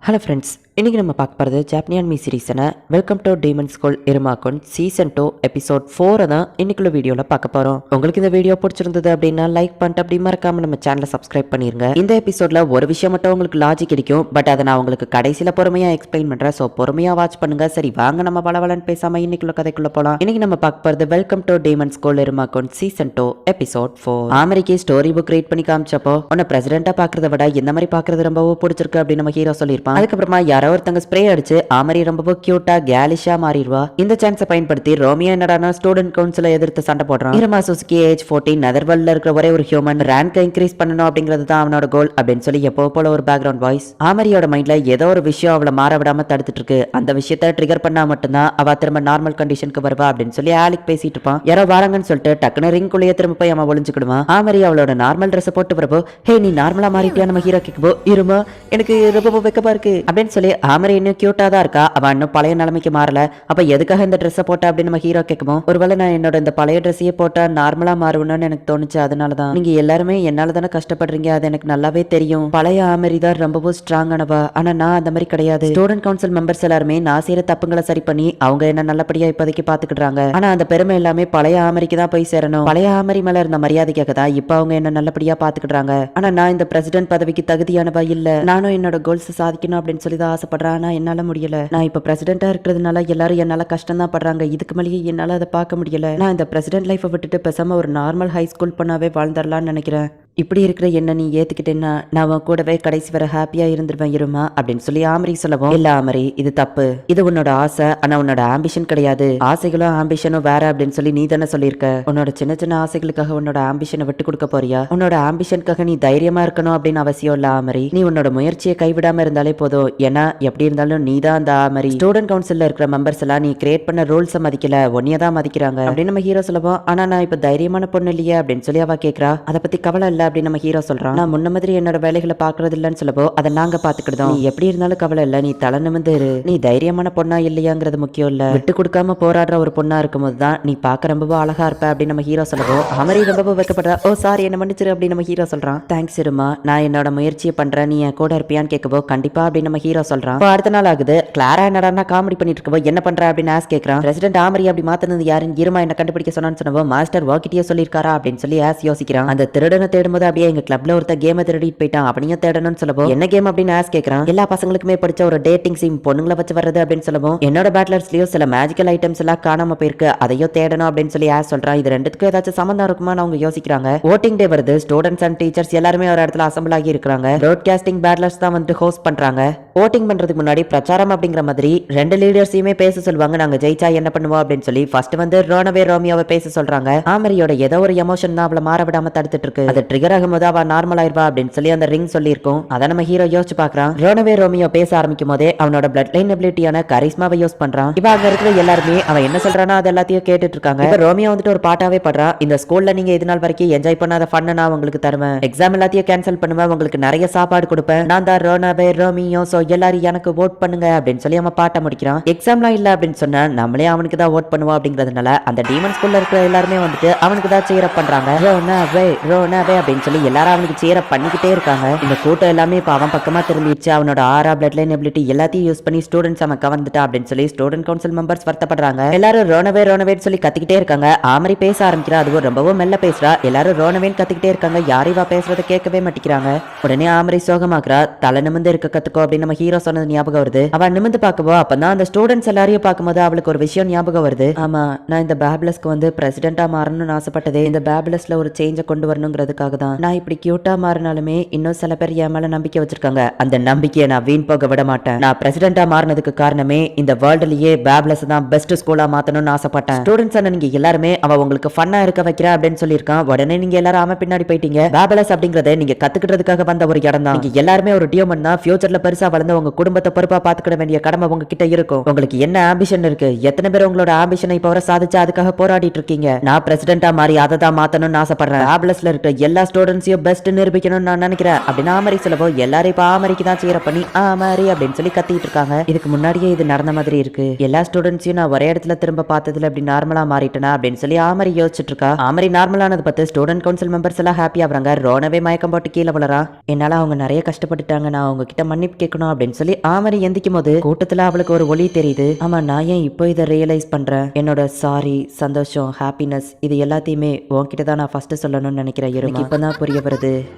Hello friends, இன்றைக்கி நம்ம பார்க்க போகிறது ஜாப்பனியன் மீ சீரீஸான welcome to demon school Iruma kun season 2 episode 4 தான் இன்னைக்குள்ள வீடியோவில் பார்க்க போகிறோம். உங்களுக்கு இந்த வீடியோ பிடிச்சிருந்தது அப்படின்னா லைக் பண்ணிட்டு அப்படி மறக்காம நம்ம சேனலை சப்ஸ்கிரைப் பண்ணிருங்க. இந்த எபிசோடில் ஒரு விஷயம் மட்டும் உங்களுக்கு லாஜிக் கிடைக்கும், பட் அதை நான் உங்களுக்கு கடைசியில் பொறுமையாக எக்ஸ்பிளைன் பண்ணுறேன். ஸோ பொறுமையாக வாட்ச் பண்ணுங்க. சரி வாங்க நம்ம வளவலன்னு பேசாமல் இன்னைக்குள்ள கதைக்குள்ள போகலாம். இன்னைக்கு நம்ம பார்க்க போகிறது welcome to demon school Iruma kun season 2 episode 4. ஆமரிக்கு ஸ்டோரி புக் ரீட் பண்ணி காமிச்சப்போ உன்னை பிரசிடென்ட்டா பார்க்கறத விட இந்த மாதிரி பார்க்கறது ரொம்பவோ பிடிச்சிருக்கு அப்படின்னு நம்ம ஹீரோ சொல்லியிருப்பான். அதுக்கப்புறமா யாரோ ஒருத்தங்க ஸ்ப்ரே அடிச்சு ஆமரி ரொம்ப கியூட்டா கேலிஷா மாறிடுவா. இந்த சான்ஸை பயன்படுத்தி ரோமியோ என்னடானா ஸ்டூடெண்ட் கவுன்சிலை எதிர்த்து சண்டை போடுறான். இரமா சுசுகி ஏஜ் 14 நெதர்லாண்ட்ல இருக்கிற ஒரே ஒரு ஹியூமன், ரேங்கை இன்க்ரீஸ் பண்ணணும் அப்படிங்கிறது தான் அவனோட கோல் அப்படின்னு சொல்லி எப்போ போல ஒரு பேக்ரவுண்ட் வாய்ஸ். ஆமரியோட மைண்ட்ல ஏதோ ஒரு விஷயம் அவளை மாற விடாம தடுத்துட்டு இருக்கு. அந்த விஷயத்தை ட்ரிகர் பண்ணா மட்டும்தான் அவ திரும்ப நார்மல் கண்டிஷனுக்கு வருவா அப்படின்னு சொல்லி ஆலிக் பேசிட்டு இருப்பான். யாரோ வாராங்கன்னு சொல்லிட்டு டக்குனு ரிங் குள்ளேயே திரும்ப போய் அவன் ஒளிஞ்சுக்கிடுவான். ஆமரி அவளோட நார்மல் ட்ரெஸ் போட்டு வரப்போ, ஹே நீ நார்மலா மாறிட்டியா நம்ம ஹீரோ கேட்கப்போ, இருமா எனக்கு ரொம்ப வெக்கமா இருக்கு அப்படின்னு சொல்லி ஆமரி இன்னும் கியூட்டா தான் இருக்கா. அவன் இன்னும் பழைய நிலைமைக்கு மாறல. அப்ப எதுக்காக இந்த ட்ரெஸ்ஸை போட்டா அப்படின்னு நம்ம ஹீரோ கேட்கும். ஒருவேளை நான் என்னோட இந்த பழைய ட்ரெஸ்ஸையே போட்டா நார்மலா மாறுவேன்னு எனக்கு தோணுச்சு. அதனாலதான் நீங்க எல்லாருமே என்னால தானே கஷ்டப்படுறீங்க, அது எனக்கு நல்லாவே தெரியும். பழைய ஆமரி தான் ரொம்பவும் ஸ்ட்ராங் ஆனவா, ஆனா நான் அந்த மாதிரி கிடையாது. ஸ்டூடெண்ட் கவுன்சில் மெம்பர்ஸ் எல்லாருமே நான் செய்யற தப்புங்களை சரி பண்ணி அவங்க என்ன நல்லபடியா இப்போதைக்கு பாத்துக்கிட்டாங்க. ஆனா அந்த பெருமை எல்லாமே பழைய ஆமரிக்கு தான் போய் சேரணும். பழைய ஆமரி மேல இருந்த மரியாதைக்காக தான் இப்ப அவங்க என்ன நல்லபடியா பாத்துக்கிட்டாங்க. ஆனா நான் இந்த பிரசிடென்ட் பதவிக்கு தகுதியானவா இல்ல. நானும் என்னோட கோல்ஸ் சாதிக்கணும் அப்படின்னு சொல்லி தான் ஆசைப்படுறேன். ஆனா என்னால முடியல. நான் இப்ப பிரசிடென்டா இருக்கிறதுனால எல்லாரும் என்னால கஷ்டம் தான் படுறாங்க. இதுக்கு மேலேயே என்னால அதை பார்க்க முடியல. நான் இந்த பிரசிடென்ட் லைஃபை விட்டுட்டு பேசாம ஒரு நார்மல் ஹை ஸ்கூல் பண்ணாவே வாழ்ந்துடலாம்னு நினைக்கிறேன். இப்படி இருக்கிற என்ன நீ ஏத்துக்கிட்டேன்னா நான் அவன் கூடவே கடைசி வர ஹாப்பியா இருந்துருவேன் இருமா அப்படின்னு சொல்லி ஆமரி சொல்லவும், இல்ல ஆமரி இது தப்பு, இது உன்னோட ஆசை, ஆனா உன்னோட ஆம்பிஷன் கிடையாது. ஆசைகளும் ஆம்பிஷனும் வேற அப்படின்னு சொல்லி நீ தானே சொல்லியிருக்க. உன்னோட சின்ன சின்ன ஆசைகளுக்காக உன்னோட ஆம்பிஷனை விட்டு கொடுக்க போறியா? உன்னோட ஆம்பிஷனுக்காக நீ தைரியமா இருக்கணும் அப்படின்னு அவசியம் இல்ல ஆமரி. நீ உன்னோட முயற்சியை கைவிடாம இருந்தாலே போதும். ஏன்னா எப்படி இருந்தாலும் நீ தான் அந்த ஆமரி. ஸ்டூடெண்ட் கவுன்சில்ல இருக்கிற மெம்பர்ஸ் எல்லாம் நீ கிரியேட் பண்ண ரூல்ஸை மதிக்கல, ஒன்னியதான் மதிக்கிறாங்க அப்படின்னு நம்ம ஹீரோ சொல்லுவோம். ஆனா நான் இப்ப தைரியமான பொண்ணு இல்லையா அப்படின்னு சொல்லி அவ கேட்கறா. அதை பத்தி கவலை இல்ல அப்படின்னு நம்ம ஹீரோ சொல்றான். நான் முன்ன மாதிரி என்னோட வேலைகளை பாக்குறது இல்லன்னு சொல்லப்போ அதை நாங்க பாத்துக்கிட்டோம். நீ எப்படி இருந்தாலும் கவலை இல்ல, நீ தலை நிமிர்ந்து இரு. நீ தைரியமான பொண்ணா இல்லையாங்கிறது முக்கியம் இல்ல, விட்டு கொடுக்காம போராடுற ஒரு பொண்ணா இருக்கும் போதுதான் நீ பாக்க ரொம்ப அழகா இருப்ப அப்படின்னு நம்ம ஹீரோ சொல்லவும் அமரி ரொம்ப வைக்கப்படுறா. ஓ சாரி என்ன மன்னிச்சிரு அப்படின்னு நம்ம ஹீரோ சொல்றான். தேங்க்ஸ் இருமா, நான் என்னோட முயற்சியை பண்றேன், நீ என் கூட இருப்பியான்னு கேட்கவோ கண்டிப்பா அப்படின்னு நம்ம ஹீரோ சொல்றான். அடுத்த நாள் ஆகுது. கிளாரா என்னடா காமெடி பண்ணிட்டு இருக்கவோ என்ன பண்ற அப்படின்னு ஆஸ் கேட்கறான். பிரசிடென்ட் ஆமரி அப்படி மாத்தினது யாருன்னு இருமா என்ன கண்டுபிடிக்க சொன்னான்னு சொன்னவோ மாஸ்டர் வாக்கிட்டியே சொல்லியிருக்காரா அப்படின்னு சொல்லி ஆஸ் யோசிக்கிறான். அந்த திருடனை தேடும்போது அப்படியே எங்க கிளப்ல ஒருத்த கேமை திருடிட்டு போயிட்டான், அப்படியும் தேடணும்னு சொல்லவும் என்ன கேம் அப்படின்னு ஆஸ் கேட்கறான். எல்லா பசங்களுக்குமே படிச்ச ஒரு டேட்டிங் சீம் பொண்ணுங்களை வச்சு வர்றது அப்படின்னு சொல்லவும் என்னோட பேட்லர்ஸ்லயும் சில மேஜிக்கல் ஐட்டம்ஸ் எல்லாம் காணாம போயிருக்கு, அதையும் தேடணும் அப்படின்னு சொல்லி ஆஸ் சொல்றான். இது ரெண்டுத்துக்கும் ஏதாச்சும் சம்பந்தம் இருக்குமான்னு அவங்க யோசிக்கிறாங்க. ஓட்டிங் டே வருது. ஸ்டூடெண்ட்ஸ் அண்ட் டீச்சர்ஸ் எல்லாருமே ஒரு இடத்துல அசம்பிள் ஆகி இருக்காங்க. ப்ராட்காஸ்டிங் பேட்லர்ஸ் தான் வந்து ஹோஸ்ட் பண்றாங்க. ஓட்டிங் பண்றதுக்கு முன்னாடி பிரச்சாரம் அப்படிங்கிற மாதிரி ரெண்டு லீடர்ஸையுமே பேச சொல்லுவாங்க. நாங்க ஜெயிச்சா என்ன பண்ணுவோம் அப்படின்னு சொல்லி ஃபர்ஸ்ட் வந்து ரோனவே ரோமியோவை பேச சொல்றாங்க. ஆமரியோட ஏதோ ஒரு எமோஷன் தான் அவளை மாற விடாம தடுத்துட்டு இருக்கு. அது ட்ரிகர் ஆகும்போது அவ நார்மல் ஆயிருவா அப்படின்னு சொல்லி அந்த ரிங் சொல்லி இருக்கும். அதை நம்ம ஹீரோ யோசிச்சு பாக்குறான். ரோனவே ரோமியோ பேச ஆரம்பிக்கும் போதே அவனோட பிளட் லைன் எபிலிட்டியான கரிஸ்மாவை யூஸ் பண்றான். இவ அங்க இருக்கிற எல்லாருமே அவன் என்ன சொல்றானோ அது எல்லாத்தையும் கேட்டுட்டு இருக்காங்க. இப்ப ரோமியோ வந்துட்டு ஒரு பாட்டாவே படுறா. இந்த ஸ்கூல்ல நீங்க இது நாள் வரைக்கும் என்ஜாய் பண்ணாத ஃபன் நான் உங்களுக்கு தருவேன். எக்ஸாம் எல்லாத்தையும் கேன்சல் பண்ணுவேன், உங்களுக்கு நிறைய சாப்பாடு கொடுப்பேன். நான் தான் ரோனவே ரோமியோ, சோ எல்லாரும் எனக்கு ஓட் பண்ணுங்க அப்படின்னு சொல்லி அவன் பாட்ட முடிக்கிறான். எக்ஸாம்லாம் இல்ல அப்படின்னு சொன்னா நம்மளே அவனுக்கு தான் ஓட் பண்ணுவோம் அப்படிங்கிறதுனால அந்த டீமன் ஸ்கூல்ல இருக்கிற எல்லாருமே வந்துட்டு அவனுக்கு தான் சேர் அப் பண்றாங்க. ரோனவே ரோனவே அப்படின்னு சொல்லி எல்லாரும் அவனுக்கு சேர் அப் பண்ணிக்கிட்டே இருக்காங்க. இந்த கூட்டம் எல்லாமே இப்ப அவன் பக்கமா திரும்பிடுச்சு. அவனோட ஆரா பிளட் லைன் எபிலிட்டி எல்லாத்தையும் யூஸ் பண்ணி ஸ்டூடெண்ட்ஸ் அவன் கவர்ந்துட்டா அப்படின்னு சொல்லி ஸ்டூடெண்ட் கவுன்சில் மெம்பர்ஸ் வருத்தப்படுறாங்க. எல்லாரும் ரோனவே ரோனவேன்னு சொல்லி கத்திக்கிட்டே இருக்காங்க. ஆமரி பேச ஆரம்பிக்கிறா. அதுவும் ரொம்பவும் மெல்ல பேசுறா. எல்லாரும் ரோனவேன்னு கத்திக்கிட்டே இருக்காங்க. யாரும் இவ பேசுறத கேட்கவே மாட்டேங்கிறாங்க. உடனே ஆமரி சோகமாக்குறா. தலை நிமிர்ந்து இருக்க கத்துக்கோ அப்படின்னு நம்ம ஹீரோ சொன்னது ஞாபகம் வருது. அவன் நிமிர்ந்து பார்க்கவோ அப்பதான் அந்த ஸ்டூடெண்ட்ஸ் எல்லாரையும் பார்க்கும்போது அவளுக்கு ஒரு விஷயம் ஞாபகம் வருது. ஆமா, நான் இந்த பேபிளஸ்க்கு வந்து பிரசிடென்டா மாறணும்னு ஆசைப்பட்டதே இந்த பேபிளஸ்ல ஒரு சேஞ்சை கொண்டு வரணுங்கிறதுக்காக தான். நான் இப்படி கியூட்டா மாறினாலுமே இன்னும் சில பேர் என் மேல நம்பிக்கை வச்சிருக்காங்க. அந்த நம்பிக்கையை நான் வீண் போக விட மாட்டேன். நான் பிரசிடென்டா மாறினதுக்கு காரணமே இந்த வேர்ல்டுலயே பேபிளஸ் தான் பெஸ்ட் ஸ்கூலா மாத்தணும்னு ஆசைப்பட்டேன். ஸ்டூடெண்ட்ஸ் நீங்க எல்லாருமே அவ உங்களுக்கு ஃபன்னா இருக்க வைக்கிறா அப்படின்னு சொல்லியிருக்கான். உடனே நீங்க எல்லாரும் அவன் பின்னாடி போயிட்டீங்க. பேபிளஸ் அப்படிங்கறத நீங்க கத்துக்கிட்டதுக்காக வந்த ஒரு இடம் தான். நீங்க எல்லாருமே ஒரு டியோமன் தான். ஃபியூச்சர்ல பெருசா வளர்ந்து உங்க குடும்பத்தை பொறுப்பா பாத்துக்கிட வேண்டிய கடமை உங்ககிட்ட இருக்கும். உங்களுக்கு என்ன ஆம்பிஷன் இருக்கு? எத்தனை பேர் உங்களோட ஆம்பிஷனை இப்ப வர சாதிச்சு அதுக்காக போராடிட்டு இருக்கீங்க? நான் பிரசிடென்டா மாறி அதை தான் மாத்தணும்னு ஆசைப்படுறேன். பேபிளஸ்ல இருக்க எல்லா ஸ்டூடெண்ட்ஸையும் பெஸ்ட் நிரூபிக்கணும்னு நான் நினைக்கிறேன் அப்படின்னு ஆமரி சொல்லவோ எல்லாரும் இப்ப ஆமரிக்கு தான் சேர பண்ணி ஆமாரி அப்படின்னு சொல்லி கத்திட்டு இருக்காங்க. இதுக்கு முன்னாடியே இது நடந்த மாதிரி இருக்கு. எல்லா ஸ்டூடெண்ட்ஸையும் நான் ஒரே இடத்துல திரும்ப பார்த்ததுல அப்படி நார்மலா மாறிட்டேனா அப்படின்னு சொல்லி ஆமரி யோசிச்சுட்டு இருக்கா. ஆமரி நார்மலானது பார்த்து ஸ்டூடெண்ட் கவுன்சில் மெம்பர்ஸ் எல்லாம் ஹாப்பி ஆகுறாங்க. ரோனவே மயக்கம் போட்டு கீழே விழறா. என்னால அவங்க நிறைய கஷ்டப்பட்டுட்டாங்க, நான் அவங்க கிட்ட மன்னிப்பு கேட்கணும் அப்படின்னு சொல்லி ஆமரி எந்திக்கும் போது கூட்டத்துல அவளுக்கு ஒரு ஒளி தெரியுது. ஆமா, நான் ஏன் இப்போ இதை ரியலைஸ் பண்றேன்? என்னோட சாரி, சந்தோஷம், ஹாப்பினஸ் இது எல்லாத்தையுமே உன்கிட்ட தான் நான் ஃபர்ஸ்ட் சொல்லணும்னு நினைக்கிறேன் இருமா. இப்பதான் புரிய வருது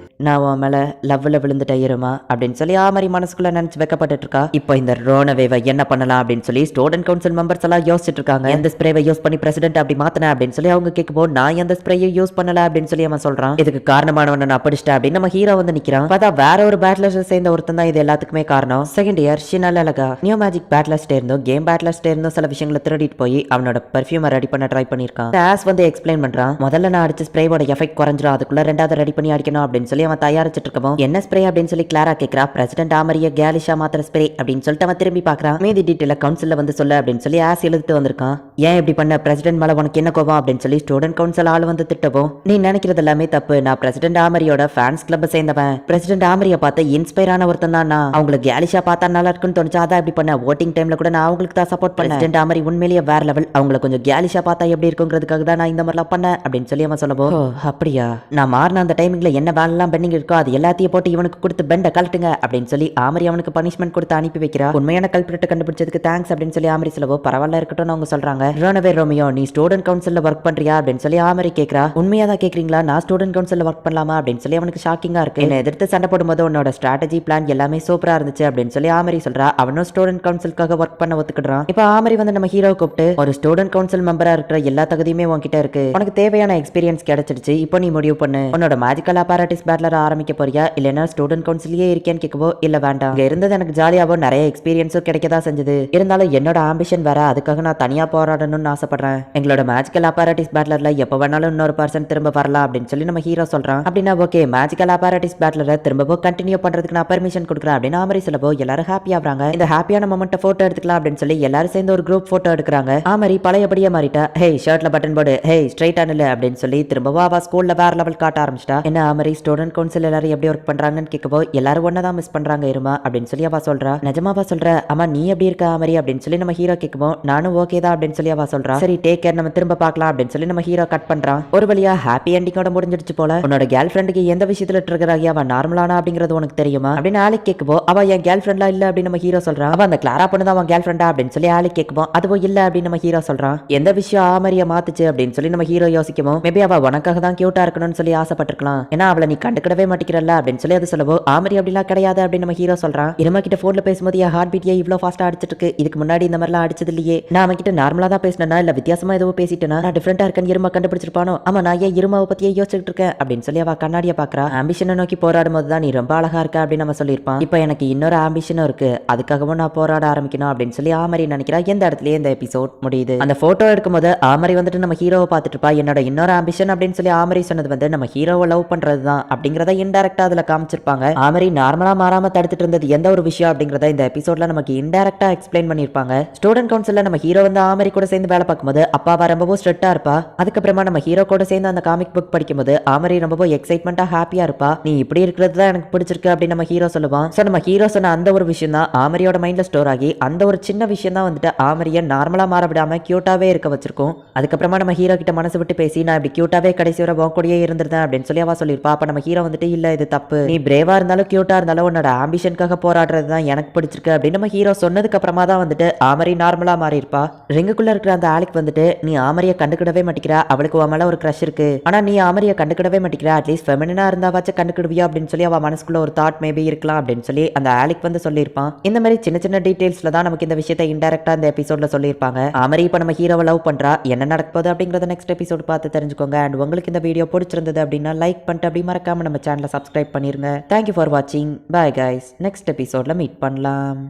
நான் உன் மேல லவ்ல விழுந்துட்டேன் இருமா அப்படின்னு சொல்லி ஆமரி மனசுக்குள்ள நினைச்சு வைக்கப்பட்டு இருக்கா. இப்போ இந்த ரோனவேவை என்ன பண்ணலாம் அப்படின்னு சொல்லி ஸ்டூடெண்ட் கவுன்சில் மெம்பர்ஸ் எல்லாம் யோசிச்சுட்டு இருக்காங்க. எந்த ஸ்ப்ரேவை யூஸ் பண்ணி பிரசிடென்ட் அப்படி மாத்தினேன் அப்படின்னு சொல்லி அவங்க கேட்கும்போது நான் எந்த ஸ்ப்ரேயை யூஸ் பண்ணல அப்படின்னு சொல்லி அவன் சொல்றான். இதுக்கு காரணமானவன் நான் படிச்சிட்டேன் அப்படின்னு நம்ம ஹீரோ வந்து நிக்கிறான். பார்த்தா வேற ஒரு பேட்லர்ஸ் சேர்ந்த ஒருத்தன் தான் இது எல்லாத்துக்குமே காரணம். செகண்ட் இயர் ஷினல் அழகா நியூ மேஜிக் பேட்லர்ஸ்டே இருந்தும் கேம் பேட்லர்ஸ்டே இருந்தும் சில விஷயங்களை திருடிட்டு போய் அவனோட பெர்ஃபியூமை ரெடி பண்ண ட்ரை பண்ணிருக்கான். ஆஸ் வந்து எக்ஸ்பிளைன் பண்றான். முதல்ல நான் அடிச்ச ஸ்ப்ரேவோட எஃபெக்ட் குறைஞ்சிரும், அதுக்குள்ள ரெண்டாவது ரெடி பண்ணி அடிக்கணும் அப்படின்னு சொல்லி அவன் தயாரிச்சிட்டு இருக்கவும் என்ன ஸ்ப்ரே அப்படின்னு சொல்லி கிளாரா கேக்குறா. பிரசிடென்ட் ஆமரிய கேலிஷா மாத்திர ஸ்ப்ரே அப்படின்னு சொல்லிட்டு அவன் திரும்பி பாக்குறான். மீதி டீட்டெயில கவுன்சில்ல வந்து சொல்ல அப்படின்னு சொல்லி ஆஸ் எழுதிட்டு வந்திருக்கான். ஏன் இப்படி பண்ண, பிரசிடென்ட் மேல உனக்கு என்ன கோவம் அப்படின்னு சொல்லி ஸ்டூடெண்ட் கவுன்சில் ஆள் வந்து திட்டவும் நீ நினைக்கிறது எல்லாமே தப்பு. நான் பிரசிடென்ட் ஆமரியோட ஃபேன்ஸ் கிளப் சேர்ந்தவன். பிரசிடென்ட் ஆமரிய பார்த்து இன்ஸ்பயர் ஆன ஒருத்தன் தான் நான். அவங்களுக்கு கேலிஷா பார்த்தா நல்லா இருக்குன்னு தோணுச்சு, அதான் இப்படி பண்ண. ஓட்டிங் டைம்ல கூட நான் அவங்களுக்கு தான் சப்போர்ட் பண்ணேன். பிரசிடென்ட் ஆமரி உண்மையிலேயே வேற லெவல். அவங்கள கொஞ்சம் கேலிஷா பார்த்தா எப்படி இருக்குங்கிறதுக்காக தான் நான் இந்த மாதிரிலாம் பண்ணேன் அப்படின்னு சொல்லி அவன் சொல்லவும் அப்படியா, நான் மாறின அந்த டைமிங்ல என்ன வேலைலாம் பெண்டிங் இருக்கோ அது எல்லாத்தையும் போட்டு இவனுக்கு கொடுத்து பெண்டை கழட்டுங்க அப்படின்னு சொல்லி ஆமரி அவனுக்கு பனிஷ்மெண்ட் கொடுத்து அனுப்பி வைக்கிறா. உண்மையான கல்பிரேட்டை கண்டுபிடிச்சதுக்கு தேங்க்ஸ் அப்படின்னு சொல்லி ஆமரி சொல்லவோ பரவாயில்ல இருக்கட்டும் அவங்க சொல்றாங்க. ரோனவே ரோமியோ நீ ஸ்டூடெண்ட் கவுன்சில்ல ஒர்க் பண்றியா அப்படின்னு சொல்லி ஆமரி கேட்கறா. உண்மையா தான் கேக்குறீங்களா, நான் ஸ்டூடெண்ட் கவுன்சில்ல ஒர்க் பண்ணலாமா அப்படின்னு சொல்லி அவனுக்கு ஷாக்கிங்கா இருக்கு. என்ன எதிர்த்து சண்டை போடும்போது உன்னோட ஸ்ட்ராட்டஜி பிளான் எல்லாமே சூப்பரா இருந்துச்சு அப்படின்னு சொல்லி ஆமரி சொல்றா. அவனும் ஸ்டூடெண்ட் கவுன்சிலுக்காக ஒர்க் பண்ண ஒத்துக்கிடுறான். இப்போ ஆமரி வந்து நம்ம ஹீரோ கூப்பிட்டு ஒரு ஸ்டூடெண்ட் கவுன்சில் மெம்பரா இருக்கிற எல்லா தகுதியுமே உன்கிட்ட இருக்கு, உனக்கு தேவையான எக்ஸ்பீரியன்ஸ் கிடைச்சிடுச்சு, இப்போ நீ முடிவு பண்ணு உன்னோட மேஜிக்கல் அப்பாரட்டிஸ் பேட்லர் ஆரம்பிக்க போறியா இல்லைன்னா ஸ்டூடெண்ட் கவுன்சிலே இருக்கேன்னு கேட்கவோ இல்ல வேண்டாம், இங்க இருந்தது எனக்கு ஜாலியாவோ நிறைய எக்ஸ்பீரியன்ஸும் கிடைக்கதா செஞ்சது, இருந்தாலும் என்னோட ஆம்பிஷன் வேற, அதுக்காக நான் தனியா போராடணும்னு ஆசைப்படுறேன். எங்களோட மேஜிக்கல் அப்பாரட்டிஸ் பேட்லர்ல எப்ப வேணாலும் இன்னொரு பர்சன் திரும்ப வரலாம் அப்படின்னு சொல்லி நம்ம ஹீரோ சொல்றான். அப்படின்னா ஓகே, மேஜிக்கல் அப்பாரட்டிஸ் பேட்லரை திரும்பவும் கண்டினியூ பண்றதுக்கு நான் பெர்மிஷன் கொடுக்குறேன் அப்படின்னு ஆமரி சொல்லவோ எல்லாரும் ஹாப்பி ஆகுறாங்க. இந்த ஹாப்பியான மொமெண்ட்டை போட்டோ எடுத்துக்கலாம் அப்படின்னு சொல்லி எல்லாரும் சேர்ந்து ஒரு குரூப் போட்டோ எடுக்கிறாங்க. ஆமரி பழையபடியே மாறிட்டா. ஹே ஷர்ட்ல பட்டன் போடு, ஹே ஸ்ட்ரைட் ஆனல அப்படின்னு சொல்லி திரும்பவும் அவ ஸ்கூல்ல வேற லெவல் காட்ட ஆரம்பிச்சிட்டா. என்ன ஆமரி ஸ்டூடெண்ட் கவுன்சில் எல்லாரும் எப்படி ஒர்க் பண்றாங்கன்னு கேட்கவோ எல்லாரும் ஒன்னதான் மிஸ் பண்றாங்க இருமா அப்படின்னு சொல்லி அவ சொல்றா. நிஜமாவா சொல்ற? அம்மா நீ எப்படி இருக்க ஆமரி அப்படின்னு சொல்லி நம்ம ஹீரோ கேட்கவும் நானும் ஓகே தான் அப்படின்னு சொல்லி அவ சொல்றா. சரி டேக் கேர், நம்ம திரும்ப பார்க்கலாம் அப்படின்னு சொல்லி நம்ம ஹீரோ கட் பண்றான். ஒரு வழியா ஹாப்பி எண்டிங்கோட முடிஞ்சிடுச்சு போல. உன்னோட கேர்ள் ஃப்ரெண்டுக்கு எந்த விஷயத்துல ட்ரிகர் ஆகி அவ நார்மலானா அப்படிங்கிறது உனக்கு தெரியுமா அப்படின்னு ஆலிக் கேட்கவோ அவ என் கேர்ள் ஃப்ரெண்டா இல்ல அப்படின்னு நம்ம ஹீரோ சொல்றான். அவ அந்த கிளாரா பொண்ணு தான் அவன் கேர்ள் ஃப்ரெண்டா அப்படின்னு சொல்லி ஆலிக் கேட்கவும் அதுவும் இல்ல அப்படின்னு நம்ம ஹீரோ சொல்றான். எந்த விஷயம் ஆமரிய மாத்துச்சு அப்படின்னு சொல்லி நம்ம ஹீரோ யோசிக்கவும் மேபி அவ உனக்காக தான் கியூட்டா இருக்கணும்னு சொல்லி ஆசைப்பட்டிருக்கலாம், ஏன்னா அவளை நீ கண்டுக்கிடவே மாட்டிக்கிறல்ல அப்படின்னு சொல்லி அது சொல்லவோ ஆமரி அப்படிலாம் கிடையாது அப்படின்னு நம்ம ஹீரோ சொல்றான். இருமா கிட்ட போன்ல பேசும்போது என் ஹார்ட் பீட் இவ்வளோ ஃபாஸ்டா அடிச்சிட்டு இருக்கு, இதுக்கு முன்னாடி இந்த மாதிரிலாம் அடிச்சது இல்லையே, நான் அவன் கிட்ட நார்மலா தான் பேசினா இல்ல வித்தியாசமா ஏதோ பேசிட்டேனா, நான் டிஃபரெண்டா இருக்கேன்னு இருமா கண்டுபிடிச்சிருப்பானோ, ஆமா நான் ஏன் இருமாவை பத்தியே யோசிச்சுட்டு இருக்கேன் அப்படின்னு சொல்லி அவ கண்ணாடியை பாக்குறா. ஆம்பிஷனை நோக்கி போராடும் போது தான் நீ ரொம்ப அழகா இருக்க அப்படின்னு நம்ம சொல்லியிருப்பான். இப்போ எனக்கு இன்னொரு ஆம்பிஷனும் இருக்கு, அதுக்காகவும் நான் போராட ஆரம்பிக்கணும் அப்படின்னு சொல்லி ஆமரி நினைக்கிறா. எந்த இடத்துலயே இந்த எபிசோட் முடியுது. அந்த போட்டோ எடுக்கும்போது ஆமரி வந்துட்டு நம்ம ஹீரோவை பார்த்துட்டு இருப்பா. என்னோட இன்னொரு ஆம்பிஷன் அப்படின்னு சொல்லி ஆமரி சொன்னது வந்து நம்ம ஹீரோவை லவ் பண்றது தான் அப்படிங்கறத இன்டைரக்டா அதுல காமிச்சிருப்பாங்க. ஆமரி நார்மலா மாறாம தடுத்துட்டு இருந்தது எந்த ஒரு விஷயம் அப்படிங்கறத இந்த எபிசோட்ல நமக்கு இன்டைரக்டா எக்ஸ்பிளைன் பண்ணிருப்பாங்க. ஸ்டூடெண்ட் கவுன்சில்ல நம்ம ஹீரோ வந்து ஆமரி கூட சேர்ந்து வேலை பார்க்கும்போது அப்பாவா ரொம்பவும் ஸ்ட்ரிக்ட்டா இருப்பா. அதுக்கப்புறமா நம்ம ஹீரோ கூட சேர்ந்து அந்த காமிக் புக் படிக்கும்போது ஆமரி ரொம்பவும் எக்ஸைட்மெண்டா ஹாப்பியா இருப்பா. நீ இப்படி இருக்கிறது தான் எனக்கு பிடிச்சிருக்கு அப்படின்னு நம்ம ஹீரோ சொல்லுவான். சோ நம்ம ஹீரோ சொன்ன அந்த ஒரு விஷயம் தான் ஆமரியோட மைண்ட்ல ஸ்டோர் ஆகி அந்த ஒரு சின்ன விஷயம் தான் வந்துட்டு ஆமரியை நார்மலா மாற விடாம கியூட்டாவே இருக்க வச்சிருக்கும். அதுக்கப்புறமா நம்ம ஹீரோ கிட்ட மனசு விட்டு பேசி நான் இப்படி கியூட்டாவே கடைசி வரை உன் கூடயே இருந்திருந்தேன் அப்படின்னு சொல்லி அவ சொல்லியிருப்பா. அப்ப நம்ம ஹீரோ வந்துட்டு இல்ல இது தப்பு, நீ பிரேவா இருந்தாலும் கியூட்டா இருந்தாலும் உன்னோட ஆம்பிஷனுக்காக போராடுறது தான் எனக்கு பிடிச்சிருக்கு அப்படின்னு நம்ம ஹீரோ சொன்னதுக்கு அப்புறமா தான் வந்துட்டு ஆமரி நார்மலா மாறி இருப்பா. ரிங்குக்குள்ள இருக்கிற அந்த ஆலிக் வந்துட்டு நீ ஆமரியை கண்டுக்கிடவே மாட்டேங்கிறா, அவளுக்கு உன் மேல ஒரு கிரஷ் இருக்கு, ஆனா நீ ஆமரியை கண்டுக்கிடவே மாட்டேங்கிறா, அட்லீஸ்ட் ஃபெமினா இருந்தாவாச்சும் கண்டுக்கிடுவியா அப்படின்னு சொல்லி அவ மனசுக்குள்ள ஒரு தாட் மேபி இருக்கலாம் அப்படின்னு சொல்லி அந்த ஆலிக் வந்து சொல்லியிருப்பான். இந்த மாதிரி சின்ன சின்ன டீடைல்ஸ்ல தான் நமக்கு இந்த விஷயத்தை இன்டைரக்டா இந்த எபிசோட்ல சொல்லியிருப்பாங்க. ஆமரி இப்ப நம்ம ஹீரோவை லவ் பண்றா, என்ன நடக்க போகுது அப்படிங்கறத நெக்ஸ்ட் எபிசோட் பார்த்து தெரிஞ்சுக்கோங்க. அண்ட் உங்களுக்கு இந்த வீடியோ பிடிச்சிருந்தது அப்படின்னா லைக் பண்ணிட்டு அப்படி மறக்காம நம்ம சேனலை சப்ஸ்கிரைப் பண்ணிருங்க. தேங்க்யூ ஃபார் வாட்சிங். பை கைஸ், நெக்ஸ்ட் எபிசோட்ல மீட் பண்ணலாம்.